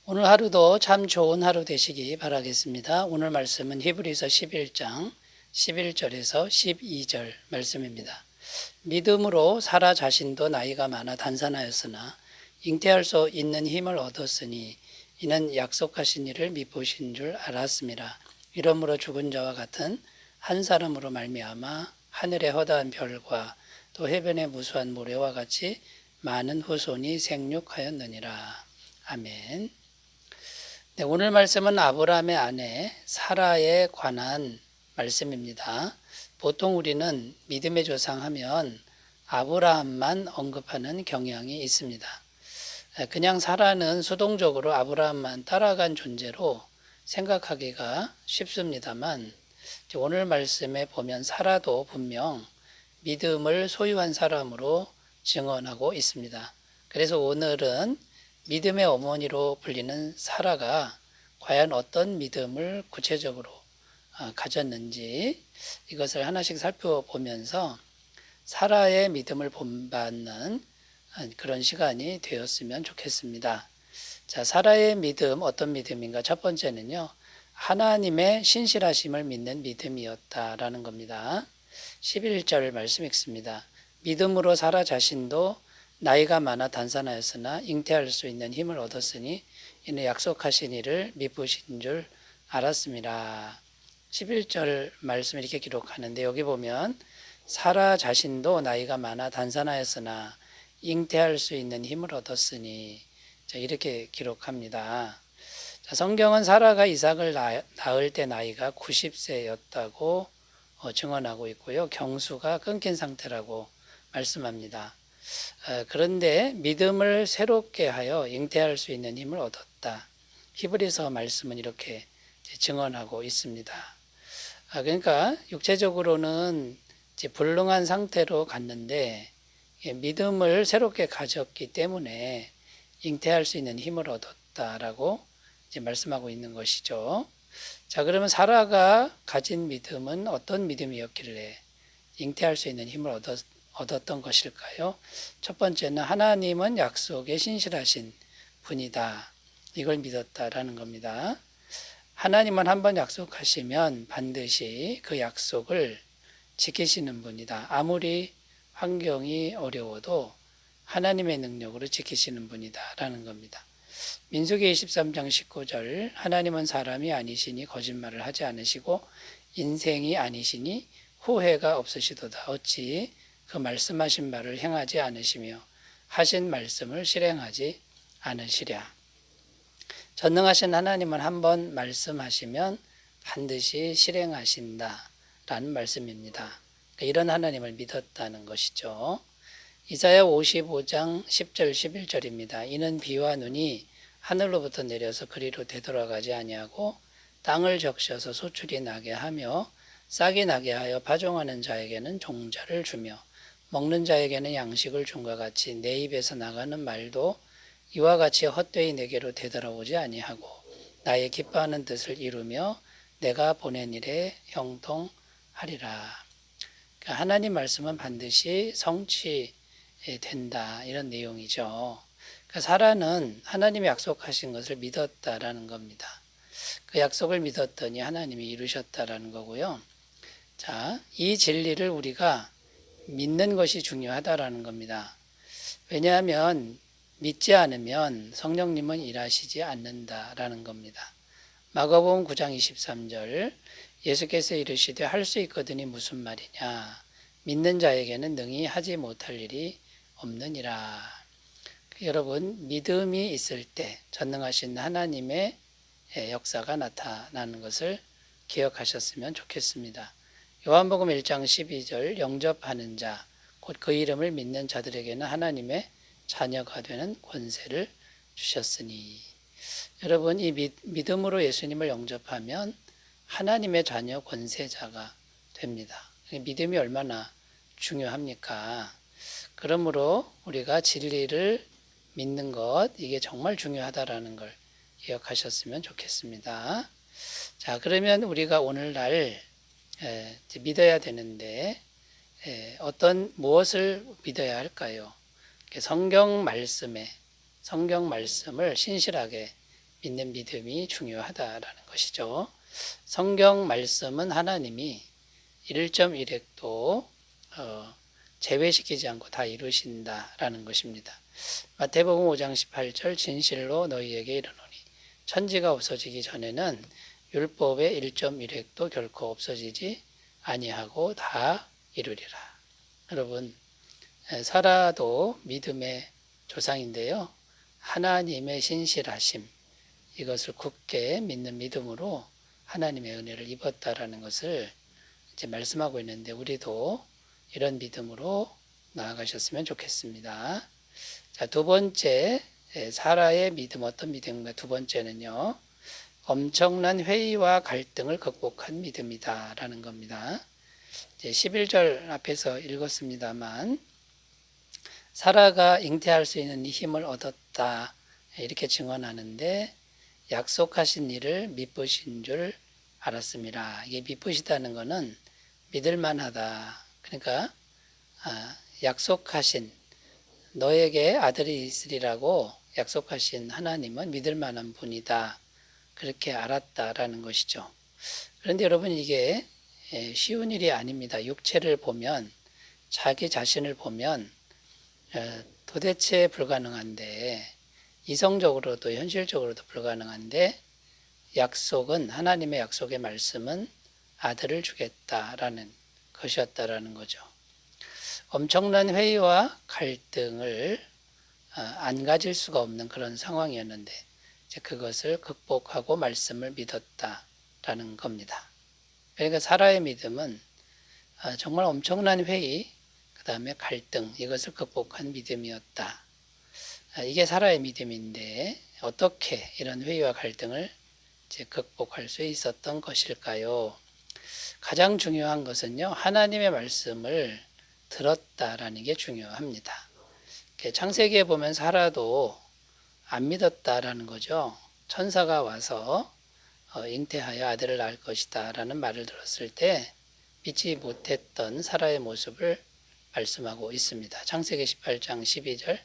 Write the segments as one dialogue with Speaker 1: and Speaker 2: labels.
Speaker 1: 오늘 하루도 참 좋은 하루 되시기 바라겠습니다. 오늘 말씀은 히브리서 11장 11절에서 12절 말씀입니다. 믿음으로 사라 자신도 나이가 많아 단산하였으나 잉태할 수 있는 힘을 얻었으니 이는 약속하신 이를 미쁘신 줄 알았습니다. 이러므로 죽은 자와 같은 한 사람으로 말미암아 하늘의 허다한 별과 또 해변의 무수한 모래와 같이 많은 후손이 생육하였느니라. 아멘. 네, 오늘 말씀은 아브라함의 아내 사라에 관한 말씀입니다. 보통 우리는 믿음의 조상 하면 아브라함만 언급하는 경향이 있습니다. 그냥 사라는 수동적으로 아브라함만 따라간 존재로 생각하기가 쉽습니다만 오늘 말씀에 보면 사라도 분명 믿음을 소유한 사람으로 증언하고 있습니다. 그래서 오늘은 믿음의 어머니로 불리는 사라가 과연 어떤 믿음을 구체적으로 가졌는지 이것을 하나씩 살펴보면서 사라의 믿음을 본받는 그런 시간이 되었으면 좋겠습니다. 자, 사라의 믿음 어떤 믿음인가? 첫 번째는요, 하나님의 신실하심을 믿는 믿음이었다라는 겁니다. 11절 말씀 읽습니다. 믿음으로 사라 자신도 나이가 많아 단산하였으나 잉태할 수 있는 힘을 얻었으니 이는 약속하신 이를 미쁘신 줄 알았습니다. 11절 말씀 이렇게 기록하는데 여기 보면 사라 자신도 나이가 많아 단산하였으나 잉태할 수 있는 힘을 얻었으니 이렇게 기록합니다. 성경은 사라가 이삭을 낳을 때 나이가 90세였다고 증언하고 있고요. 경수가 끊긴 상태라고 말씀합니다. 그런데 믿음을 새롭게 하여 잉태할 수 있는 힘을 얻었다. 히브리서 말씀은 이렇게 증언하고 있습니다. 그러니까 육체적으로는 이제 불능한 상태로 갔는데 믿음을 새롭게 가졌기 때문에 잉태할 수 있는 힘을 얻었다라고 이제 말씀하고 있는 것이죠. 자, 그러면 사라가 가진 믿음은 어떤 믿음이었길래 잉태할 수 있는 힘을 얻었던 것일까요? 첫 번째는 하나님은 약속에 신실하신 분이다. 이걸 믿었다라는 겁니다. 하나님은 한번 약속하시면 반드시 그 약속을 지키시는 분이다. 아무리 환경이 어려워도 하나님의 능력으로 지키시는 분이다라는 겁니다. 민수기 23장 19절 하나님은 사람이 아니시니 거짓말을 하지 않으시고 인생이 아니시니 후회가 없으시도다. 어찌 그 말씀하신 바를 행하지 않으시며 하신 말씀을 실행하지 않으시랴. 전능하신 하나님은 한번 말씀하시면 반드시 실행하신다 라는 말씀입니다. 이런 하나님을 믿었다는 것이죠. 이사야 55장 10절 11절입니다. 이는 비와 눈이 하늘로부터 내려서 그리로 되돌아가지 아니하고 땅을 적셔서 소출이 나게 하며 싹이 나게 하여 파종하는 자에게는 종자를 주며 먹는 자에게는 양식을 줌과 같이 내 입에서 나가는 말도 이와 같이 헛되이 내게로 되돌아오지 아니하고 나의 기뻐하는 뜻을 이루며 내가 보낸 일에 형통하리라. 그러니까 하나님 말씀은 반드시 성취된다 이런 내용이죠. 그러니까 사라는 하나님이 약속하신 것을 믿었다라는 겁니다. 그 약속을 믿었더니 하나님이 이루셨다라는 거고요. 자, 이 진리를 우리가 믿는 것이 중요하다라는 겁니다. 왜냐하면 믿지 않으면 성령님은 일하시지 않는다라는 겁니다. 마가복음 9장 23절 예수께서 이르시되 할 수 있거든이 무슨 말이냐 믿는 자에게는 능히 하지 못할 일이 없느니라. 여러분 믿음이 있을 때 전능하신 하나님의 역사가 나타나는 것을 기억하셨으면 좋겠습니다. 요한복음 1장 12절 영접하는 자 곧 그 이름을 믿는 자들에게는 하나님의 자녀가 되는 권세를 주셨으니. 여러분 이 믿음으로 예수님을 영접하면 하나님의 자녀 권세자가 됩니다. 믿음이 얼마나 중요합니까? 그러므로 우리가 진리를 믿는 것 이게 정말 중요하다라는 걸 기억하셨으면 좋겠습니다. 자, 그러면 우리가 오늘날 믿어야 되는데 무엇을 믿어야 할까요? 성경 말씀을 신실하게 믿는 믿음이 중요하다라는 것이죠. 성경 말씀은 하나님이 1.1획도 제외시키지 않고 다 이루신다라는 것입니다. 마태복음 5장 18절 진실로 너희에게 이르노니 천지가 없어지기 전에는 율법의 1.1획도 결코 없어지지 아니하고 다 이루리라. 여러분, 사라도 믿음의 조상인데요. 하나님의 신실하심, 이것을 굳게 믿는 믿음으로 하나님의 은혜를 입었다라는 것을 이제 말씀하고 있는데, 우리도 이런 믿음으로 나아가셨으면 좋겠습니다. 자, 두 번째, 사라의 믿음, 어떤 믿음인가? 두 번째는요, 엄청난 회의와 갈등을 극복한 믿음이다라는 겁니다. 이제 11절 앞에서 읽었습니다만, 사라가 잉태할 수 있는 이 힘을 얻었다, 이렇게 증언하는데, 약속하신 일을 미쁘신 줄 알았습니다. 이게 미쁘시다는 것은 믿을만하다. 그러니까 약속하신, 너에게 아들이 있으리라고 약속하신 하나님은 믿을만한 분이다. 그렇게 알았다라는 것이죠. 그런데 여러분, 이게 쉬운 일이 아닙니다. 육체를 보면, 자기 자신을 보면 도대체 불가능한데, 이성적으로도 현실적으로도 불가능한데, 약속은, 하나님의 약속의 말씀은 아들을 주겠다라는 것이었다라는 거죠. 엄청난 회의와 갈등을 안 가질 수가 없는 그런 상황이었는데, 이제 그것을 극복하고 말씀을 믿었다라는 겁니다. 그러니까 사라의 믿음은 정말 엄청난 회의, 그 다음에 갈등, 이것을 극복한 믿음이었다. 이게 사라의 믿음인데, 어떻게 이런 회의와 갈등을 이제 극복할 수 있었던 것일까요? 가장 중요한 것은요, 하나님의 말씀을 들었다라는 게 중요합니다. 창세기에 보면 사라도 안 믿었다라는 거죠. 천사가 와서 잉태하여 아들을 낳을 것이다 라는 말을 들었을 때 믿지 못했던 사라의 모습을 말씀하고 있습니다. 창세기 18장 12절,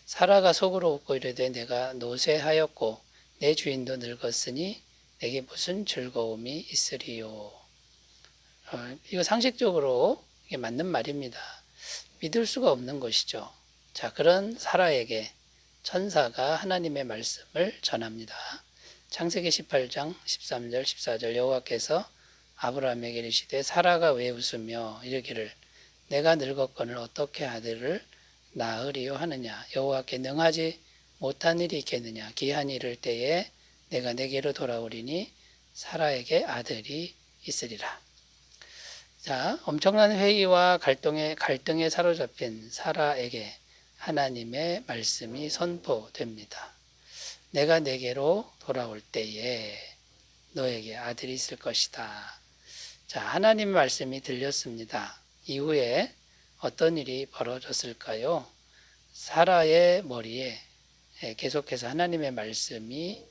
Speaker 1: 사라가 속으로 웃고 이르되 내가 노쇠하였고 내 주인도 늙었으니 내게 무슨 즐거움이 있으리요. 이거 상식적으로 이게 맞는 말입니다. 믿을 수가 없는 것이죠. 자, 그런 사라에게 천사가 하나님의 말씀을 전합니다. 창세기 18장 13절 14절, 여호와께서 아브라함에게 이르시되 사라가 왜 웃으며 이르기를 내가 늙었거늘 어떻게 아들을 낳으리요 하느냐. 여호와께 능하지 못한 일이 있겠느냐. 기한이 이를 때에 내가 내게로 돌아오리니 사라에게 아들이 있으리라. 자, 엄청난 회의와 갈등에 사로잡힌 사라에게 하나님의 말씀이 선포됩니다. 내가 내게로 돌아올 때에 너에게 아들이 있을 것이다. 자, 하나님의 말씀이 들렸습니다. 이후에 어떤 일이 벌어졌을까요? 사라의 머리에 계속해서 하나님의 말씀이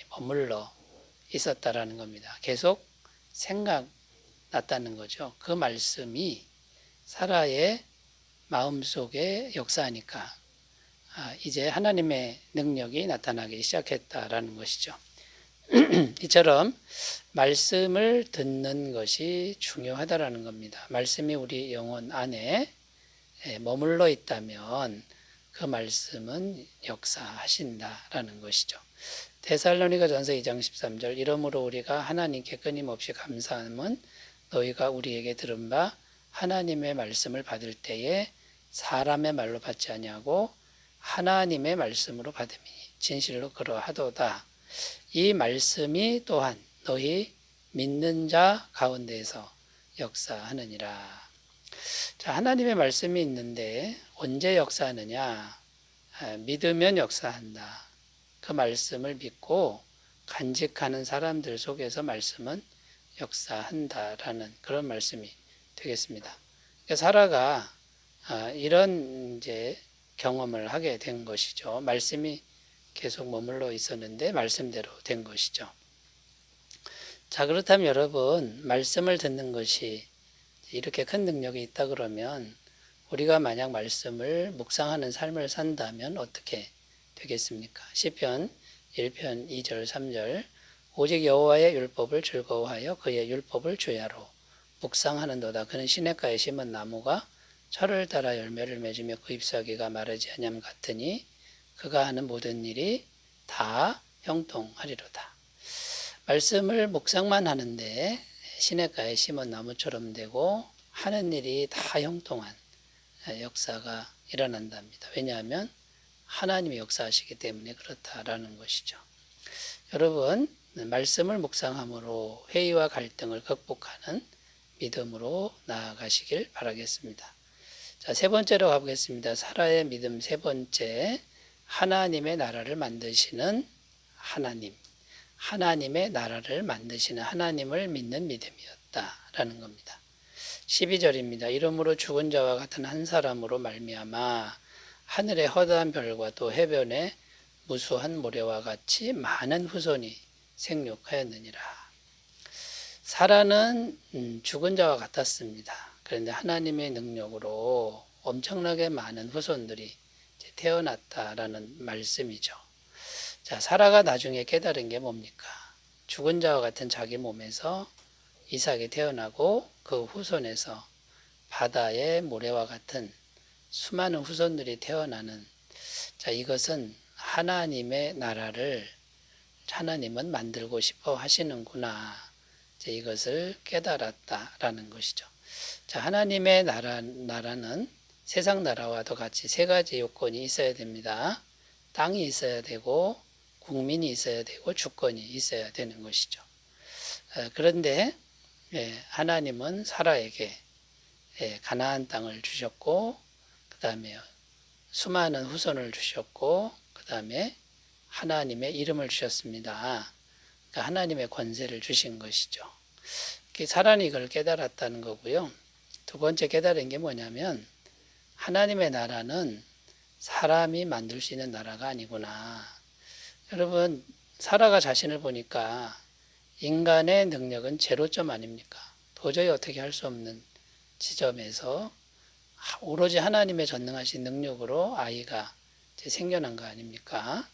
Speaker 1: 머물러 있었다라는 겁니다. 계속 생각났다는 거죠. 그 말씀이 사라의 마음속에 역사하니까 이제 하나님의 능력이 나타나기 시작했다라는 것이죠. 이처럼 말씀을 듣는 것이 중요하다라는 겁니다. 말씀이 우리 영혼 안에 머물러 있다면 그 말씀은 역사하신다라는 것이죠. 데살로니가전서 2장 13절, 이러므로 우리가 하나님께 끊임없이 감사함은 너희가 우리에게 들은 바 하나님의 말씀을 받을 때에 사람의 말로 받지 아니하고 하나님의 말씀으로 받음이니 진실로 그러하도다. 이 말씀이 또한 너희 믿는 자 가운데에서 역사하느니라. 자, 하나님의 말씀이 있는데 언제 역사하느냐? 믿으면 역사한다. 그 말씀을 믿고 간직하는 사람들 속에서 말씀은 역사한다라는 그런 말씀이 되겠습니다. 그러니까 사라가 이런 이제 경험을 하게 된 것이죠. 말씀이 계속 머물러 있었는데 말씀대로 된 것이죠. 자, 그렇다면 여러분, 말씀을 듣는 것이 이렇게 큰 능력이 있다 그러면 우리가 만약 말씀을 묵상하는 삶을 산다면 어떻게 되겠습니까? 시편 1편 2절 3절 오직 여호와의 율법을 즐거워하여 그의 율법을 주야로 묵상하는도다. 그는 시냇가에 심은 나무가 철을 따라 열매를 맺으며 그 잎사귀가 마르지 아니함 같으니 그가 하는 모든 일이 다 형통하리로다. 말씀을 묵상만 하는데 시냇가에 심은 나무처럼 되고 하는 일이 다 형통한 역사가 일어난답니다. 왜냐하면 하나님이 역사하시기 때문에 그렇다라는 것이죠. 여러분, 말씀을 묵상함으로 회의와 갈등을 극복하는 믿음으로 나아가시길 바라겠습니다. 자, 세 번째로 가보겠습니다. 사라의 믿음 세 번째, 하나님의 나라를 만드시는 하나님. 하나님의 나라를 만드시는 하나님을 믿는 믿음이었다라는 겁니다. 12절입니다. 이러므로 죽은 자와 같은 한 사람으로 말미암아 하늘의 허다한 별과 또 해변의 무수한 모래와 같이 많은 후손이 생육하였느니라. 사라는 죽은 자와 같았습니다. 그런데 하나님의 능력으로 엄청나게 많은 후손들이 태어났다라는 말씀이죠. 자, 사라가 나중에 깨달은 게 뭡니까? 죽은 자와 같은 자기 몸에서 이삭이 태어나고 그 후손에서 바다의 모래와 같은 수많은 후손들이 태어나는, 자, 이것은 하나님의 나라를 하나님은 만들고 싶어 하시는구나. 이것을 깨달았다라는 것이죠. 자, 하나님의 나라는 세상 나라와도 같이 세 가지 요건이 있어야 됩니다. 땅이 있어야 되고, 국민이 있어야 되고, 주권이 있어야 되는 것이죠. 그런데 하나님은 사라에게 가나안 땅을 주셨고, 그 다음에 수많은 후손을 주셨고, 그 다음에 하나님의 이름을 주셨습니다. 그러니까 하나님의 권세를 주신 것이죠. 사라는 이걸 깨달았다는 거고요. 두 번째 깨달은 게 뭐냐면 하나님의 나라는 사람이 만들 수 있는 나라가 아니구나. 여러분, 사라가 자신을 보니까 인간의 능력은 제로점 아닙니까? 도저히 어떻게 할 수 없는 지점에서 오로지 하나님의 전능하신 능력으로 아이가 생겨난 거 아닙니까?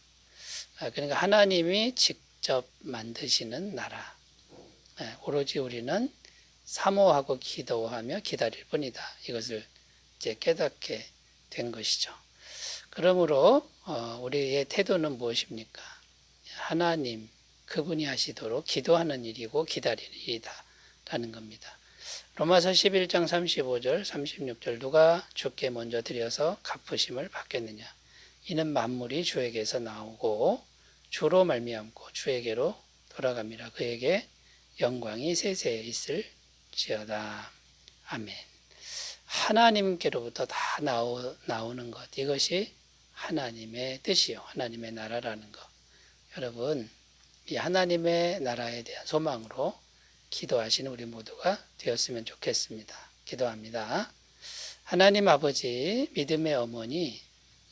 Speaker 1: 그러니까 하나님이 직접 만드시는 나라. 오로지 우리는 사모하고 기도하며 기다릴 뿐이다. 이것을 이제 깨닫게 된 것이죠. 그러므로 우리의 태도는 무엇입니까? 하나님, 그분이 하시도록 기도하는 일이고 기다리는 일이다 라는 겁니다. 로마서 11장 35절 36절 누가 주께 먼저 드려서 갚으심을 받겠느냐. 이는 만물이 주에게서 나오고 주로 말미암고 주에게로 돌아갑니다. 그에게 영광이 세세에 있을지어다. 아멘. 하나님께로부터 다 나오는 것, 이것이 하나님의 뜻이요, 하나님의 나라라는 것. 여러분, 이 하나님의 나라에 대한 소망으로 기도하시는 우리 모두가 되었으면 좋겠습니다. 기도합니다. 하나님 아버지, 믿음의 어머니,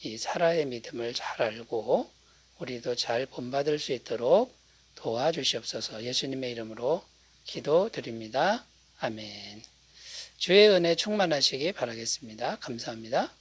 Speaker 1: 이 사라의 믿음을 잘 알고 우리도 잘 본받을 수 있도록 도와주시옵소서. 예수님의 이름으로 기도드립니다. 아멘. 주의 은혜 충만하시기 바라겠습니다. 감사합니다.